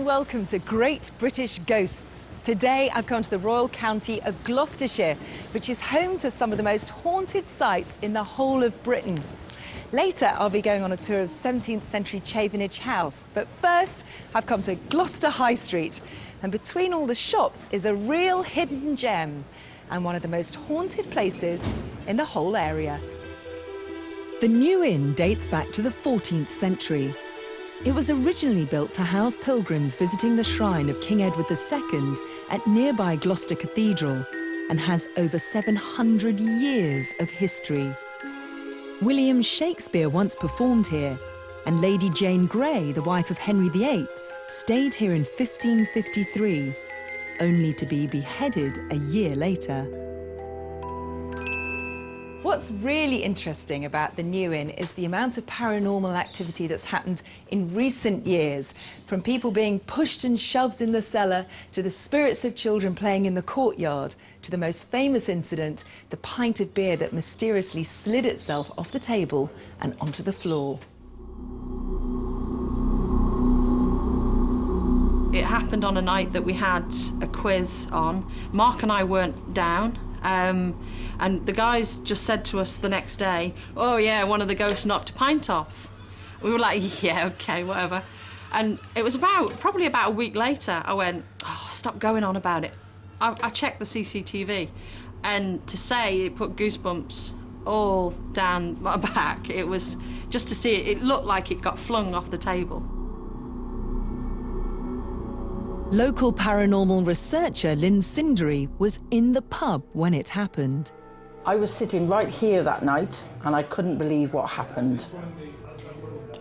and welcome to Great British Ghosts. Today I've come to the Royal County of Gloucestershire, which is home to some of the most haunted sites in the whole of Britain. Later I'll be going on a tour of 17th century Chavenage House, but first I've come to Gloucester High Street, and between all the shops is a real hidden gem and one of the most haunted places in the whole area. The New Inn dates back to the 14th century. It was originally built to house pilgrims visiting the shrine of King Edward II at nearby Gloucester Cathedral and has over 700 years of history. William Shakespeare once performed here, and Lady Jane Grey, the wife of Henry VIII, stayed here in 1553, only to be beheaded a year later. What's really interesting about the New Inn is the amount of paranormal activity that's happened in recent years, from people being pushed and shoved in the cellar, to the spirits of children playing in the courtyard, to the most famous incident, the pint of beer that mysteriously slid itself off the table and onto the floor. It happened on a night that we had a quiz on. Mark and I weren't down. And the guys just said to us the next day, "Oh yeah, one of the ghosts knocked a pint off." We were like, yeah, okay, whatever. And it was probably about a week later, I went, "Oh, stop going on about it." I checked the CCTV, and to say it put goosebumps all down my back. It was just to see it looked like it got flung off the table. Local paranormal researcher Lyn Cinderey was in the pub when it happened. I was sitting right here that night and I couldn't believe what happened.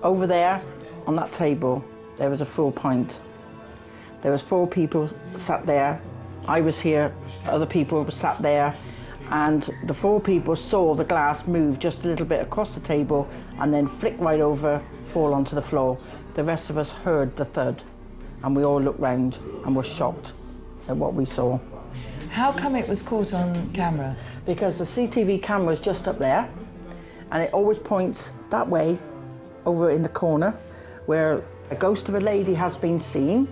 Over there, on that table, there was a full pint. There was 4 people sat there. I was here, other people were sat there, and the 4 people saw the glass move just a little bit across the table and then flick right over, fall onto the floor. The rest of us heard the thud. And we all looked round and were shocked at what we saw. How come it was caught on camera? Because the CCTV camera is just up there, and it always points that way, over in the corner, where a ghost of a lady has been seen.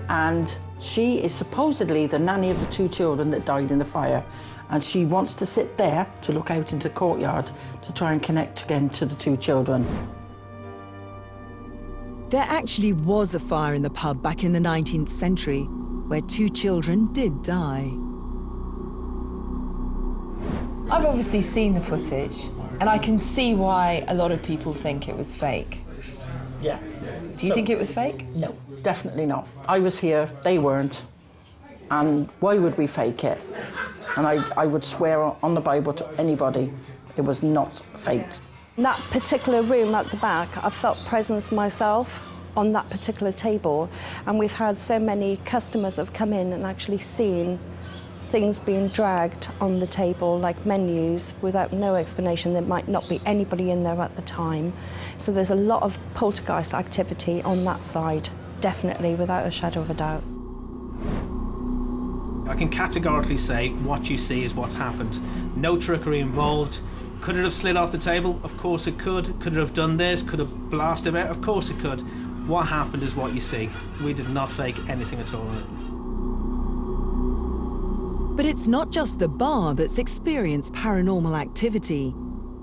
And she is supposedly the nanny of the 2 children that died in the fire. And she wants to sit there to look out into the courtyard to try and connect again to the 2 children. There actually was a fire in the pub back in the 19th century, where 2 children did die. I've obviously seen the footage, and I can see why a lot of people think it was fake. Yeah. Do you think it was fake? No, definitely not. I was here, they weren't. And why would we fake it? And I would swear on the Bible to anybody, it was not faked. In that particular room at the back, I felt presence myself on that particular table, and we've had so many customers that have come in and actually seen things being dragged on the table, like menus, without no explanation. There might not be anybody in there at the time. So there's a lot of poltergeist activity on that side, definitely, without a shadow of a doubt. I can categorically say what you see is what's happened. No trickery involved. Could it have slid off the table? Of course it could. Could it have done this? Could it have blasted out? Of course it could. What happened is what you see. We did not fake anything at all on it. But it's not just the bar that's experienced paranormal activity.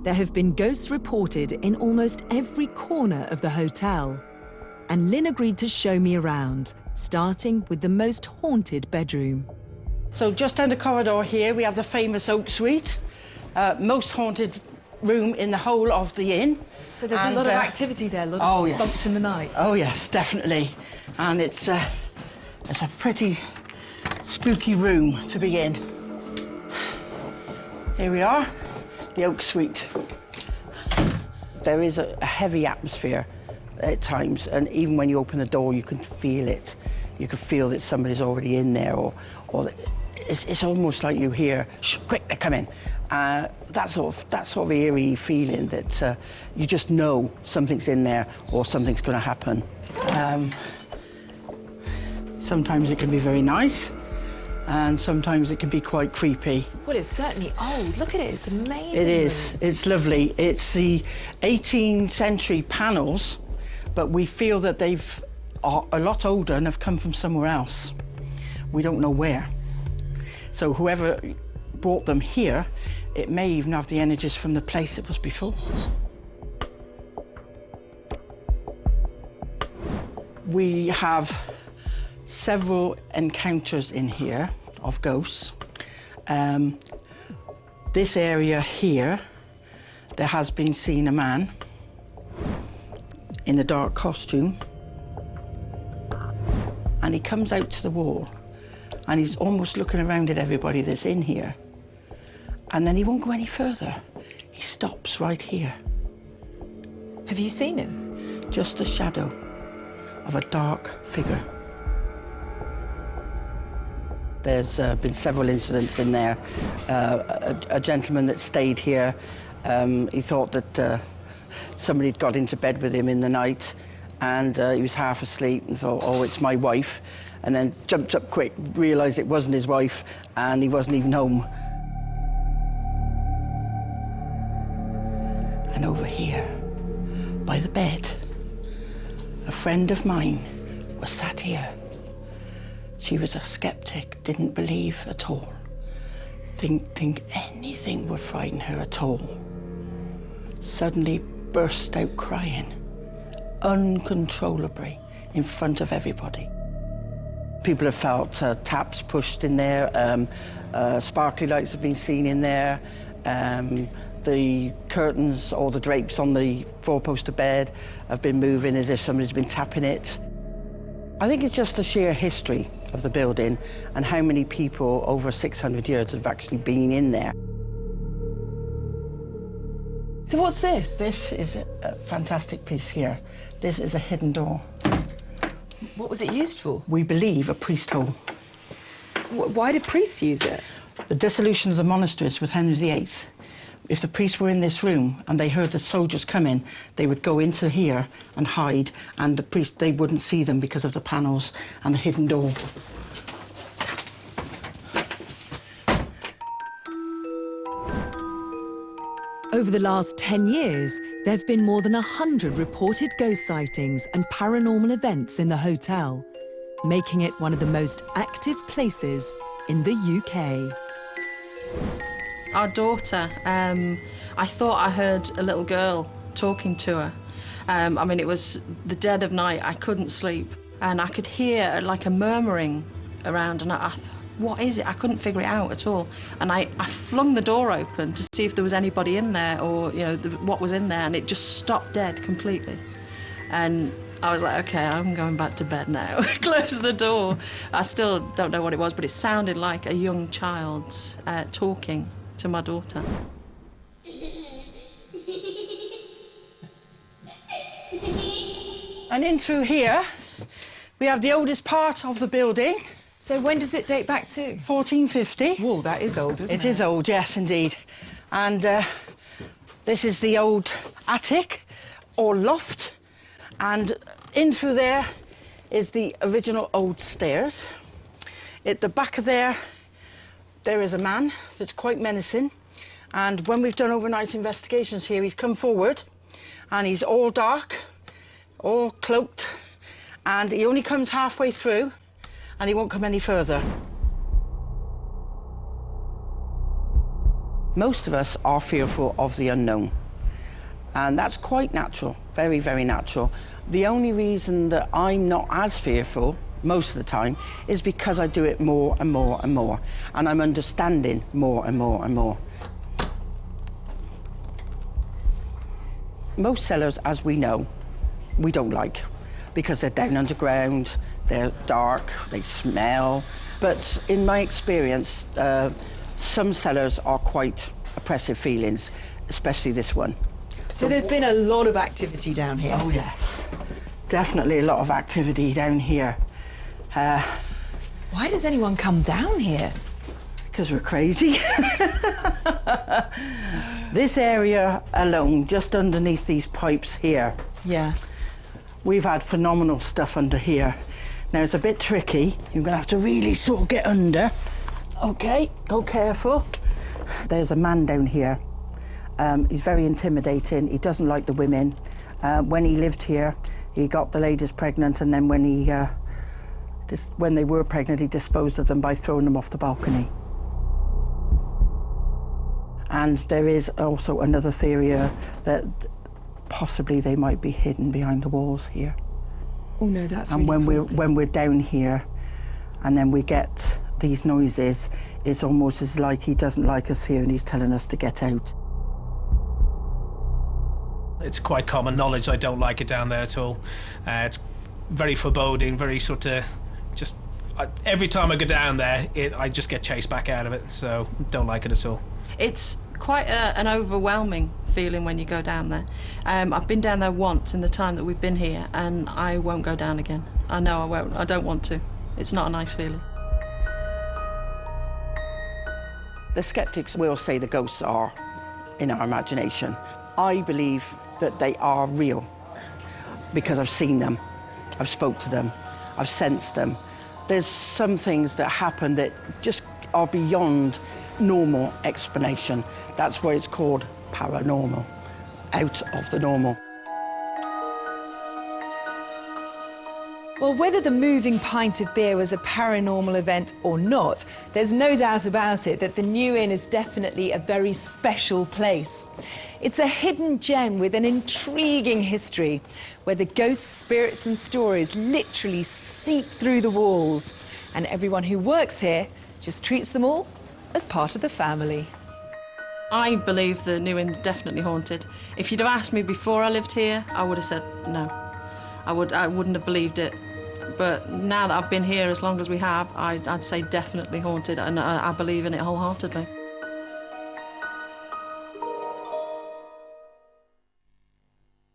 There have been ghosts reported in almost every corner of the hotel. And Lyn agreed to show me around, starting with the most haunted bedroom. So just down the corridor here, we have the famous Oak Suite. Most haunted room in the whole of the inn. So there's a lot of activity there, a lot of bumps in the night. Oh yes, definitely. And it's a pretty spooky room to be in. Here we are, the Oak Suite. There is a heavy atmosphere at times, and even when you open the door, you can feel it. You can feel that somebody's already in there, or it's almost like you hear, "Shh, quick, they're coming." That sort of eerie feeling that you just know something's in there or something's going to happen. Sometimes it can be very nice, and sometimes it can be quite creepy. Well, it's certainly old. Look at it, it's amazing. It is. It's lovely. It's the 18th century panels but we feel that they've are a lot older and have come from somewhere else. We don't know where. So whoever brought them here, it may even have the energies from the place it was before. We have several encounters in here of ghosts. This area here, there has been seen a man in a dark costume, and he comes out to the wall and he's almost looking around at everybody that's in here, and then he won't go any further. He stops right here. Have you seen him? Just the shadow of a dark figure. There's been several incidents in there. A gentleman that stayed here, he thought that somebody had got into bed with him in the night, and he was half asleep and thought, oh, it's my wife, and then jumped up quick, realised it wasn't his wife, and he wasn't even home. And over here, by the bed, a friend of mine was sat here. She was a skeptic, didn't believe at all. Think anything would frighten her at all. Suddenly burst out crying, uncontrollably, in front of everybody. People have felt taps pushed in there, sparkly lights have been seen in there, the curtains or the drapes on the four-poster bed have been moving as if somebody's been tapping it. I think it's just the sheer history of the building and how many people over 600 years have actually been in there. So what's this? This is a fantastic piece here. This is a hidden door. What was it used for? We believe a priest hole. Why did priests use it? The dissolution of the monasteries with Henry VIII. If the priests were in this room and they heard the soldiers coming, they would go into here and hide, and the priests, they wouldn't see them because of the panels and the hidden door. Over the last 10 years, there have been more than 100 reported ghost sightings and paranormal events in the hotel, making it one of the most active places in the UK. Our daughter, I thought I heard a little girl talking to her. I mean, it was the dead of night, I couldn't sleep, and I could hear like a murmuring around, and I thought, what is it? I couldn't figure it out at all. And I flung the door open to see if there was anybody in there or, you know, what was in there, and it just stopped dead completely. And I was like, OK, I'm going back to bed now. Close the door. I still don't know what it was, but it sounded like a young child talking to my daughter. And in through here, we have the oldest part of the building. So when does it date back to? 1450. Whoa, that is old, isn't it? It is old, yes, indeed. And this is the old attic, or loft. And in through there is the original old stairs. At the back of there is a man that's quite menacing. And when we've done overnight investigations here, he's come forward, and he's all dark, all cloaked, and he only comes halfway through, and he won't come any further. Most of us are fearful of the unknown, and that's quite natural, very, very natural. The only reason that I'm not as fearful most of the time is because I do it more and more and more, and I'm understanding more and more and more. Most cellars, as we know, we don't like, because they're down underground, they're dark, they smell. But in my experience, some cellars are quite oppressive feelings, especially this one. So there's been a lot of activity down here? Oh, yes. Definitely a lot of activity down here. Why does anyone come down here? Because we're crazy. This area alone, just underneath these pipes here, Yeah. we've had phenomenal stuff under here. Now, it's a bit tricky. You're going to have to really sort of get under. OK, go careful. There's a man down here. He's very intimidating. He doesn't like the women. When he lived here, He got the ladies pregnant, and then when when they were pregnant, he disposed of them by throwing them off the balcony. And there is also another theory that possibly they might be hidden behind the walls here. Oh no, that's and really when we're down here, and then we get these noises, it's almost as like he doesn't like us here and he's telling us to get out. It's quite common knowledge I don't like it down there at all. It's very foreboding, very sort of just... every time I go down there, I just get chased back out of it, so don't like it at all. It's quite an overwhelming feeling when you go down there. I've been down there once in the time that we've been here, and I won't go down again. I know I won't. I don't want to. It's not a nice feeling. The skeptics will say the ghosts are in our imagination. I believe that they are real because I've seen them, I've spoke to them, I've sensed them. There's some things that happen that just are beyond normal explanation. That's why it's called paranormal, out of the normal. Well, whether the moving pint of beer was a paranormal event or not, there's no doubt about it that the New Inn is definitely a very special place. It's a hidden gem with an intriguing history, where the ghosts, spirits and stories literally seep through the walls, and everyone who works here just treats them all as part of the family. I believe the New Inn's definitely haunted. If you'd have asked me before I lived here, I would have said no. I wouldn't have believed it. But now that I've been here as long as we have, I'd say definitely haunted, and I believe in it wholeheartedly.